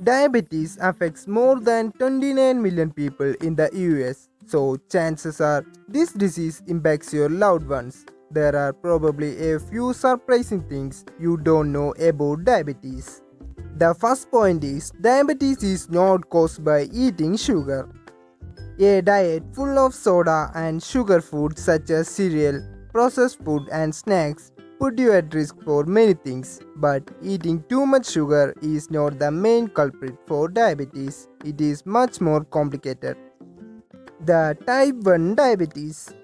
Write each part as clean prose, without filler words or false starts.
Diabetes affects more than 29 million people in the US, so chances are this disease impacts your loved ones. There are probably a few surprising things you don't know about diabetes. The first point is diabetes is not caused by eating sugar. A diet full of soda and sugar foods such as cereal, processed food, and snacks put you at risk for many things. But eating too much sugar is not the main culprit for diabetes, it is much more complicated. The type 1 diabetes.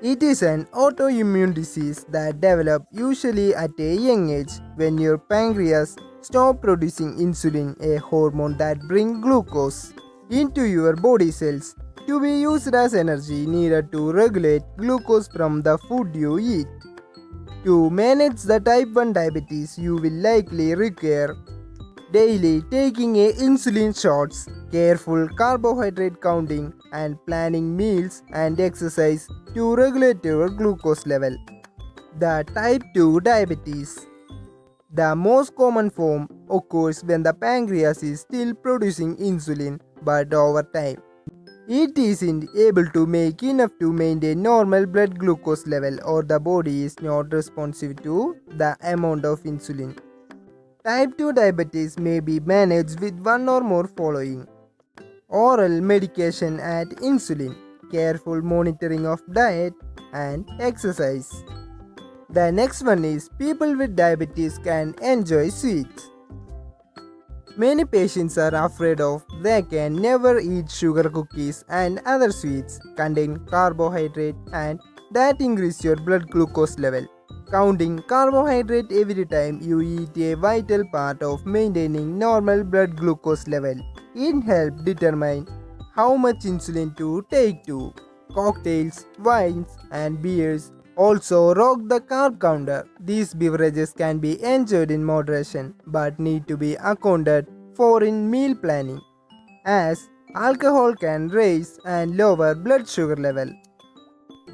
It is an autoimmune disease that develops usually at a young age when your pancreas stops producing insulin, a hormone that brings glucose into your body cells to be used as energy needed to regulate glucose from the food you eat. To manage the type 1 diabetes, you will likely require daily taking a insulin shots, careful carbohydrate counting, and planning meals and exercise to regulate your glucose level. The type 2 diabetes. The most common form occurs when the pancreas is still producing insulin, but over time it isn't able to make enough to maintain normal blood glucose level, or the body is not responsive to the amount of insulin. Type 2 diabetes may be managed with one or more following: oral medication and insulin, careful monitoring of diet, and exercise. The next one is people with diabetes can enjoy sweets. Many patients are afraid of they can never eat sugar cookies and other sweets contain carbohydrate and that increase your blood glucose level. Counting carbohydrate every time you eat a vital part of maintaining normal blood glucose level. It helps determine how much insulin to take to. Cocktails, wines, and beers also rock the carb counter. These beverages can be enjoyed in moderation but need to be accounted for in meal planning, as alcohol can raise and lower blood sugar level.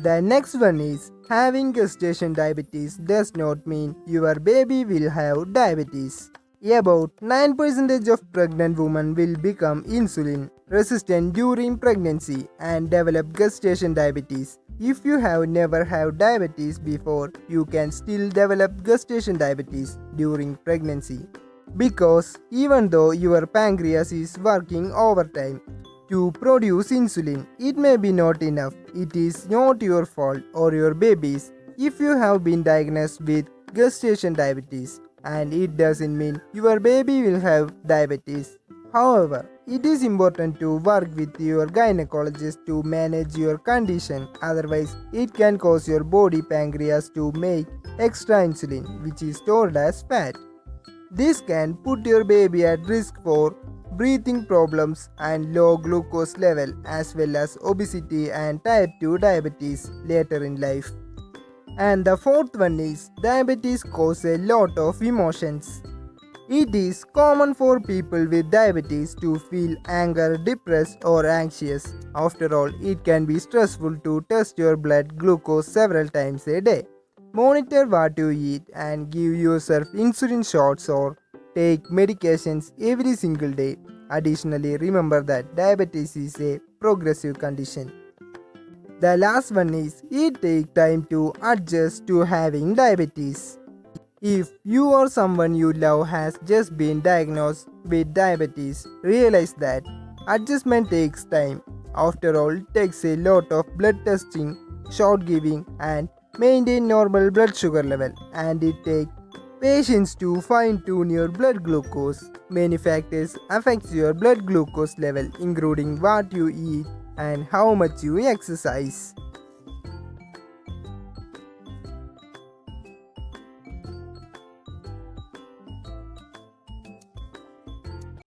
The next one is having gestation diabetes does not mean your baby will have diabetes. About 9% of pregnant women will become insulin resistant during pregnancy and develop gestation diabetes. If you have never had diabetes before, you can still develop gestation diabetes during pregnancy. Because even though your pancreas is working overtime to produce insulin, it may be not enough. It is not your fault or your baby's if you have been diagnosed with gestation diabetes, and it doesn't mean your baby will have diabetes. However, it is important to work with your gynecologist to manage your condition, otherwise it can cause your body pancreas to make extra insulin, which is stored as fat. This can put your baby at risk for breathing problems and low glucose level, as well as obesity and type 2 diabetes later in life. And the fourth one is diabetes causes a lot of emotions. It is common for people with diabetes to feel anger, depressed, or anxious. After all, it can be stressful to test your blood glucose several times a day. Monitor what you eat and give yourself insulin shots or take medications every single day. Additionally, remember that diabetes is a progressive condition. The last one is it takes time to adjust to having diabetes. If you or someone you love has just been diagnosed with diabetes, realize that adjustment takes time. After all, it takes a lot of blood testing, shot giving, and maintain normal blood sugar level, and it takes patience to fine-tune your blood glucose. Many factors affect your blood glucose level, including what you eat and how much you exercise.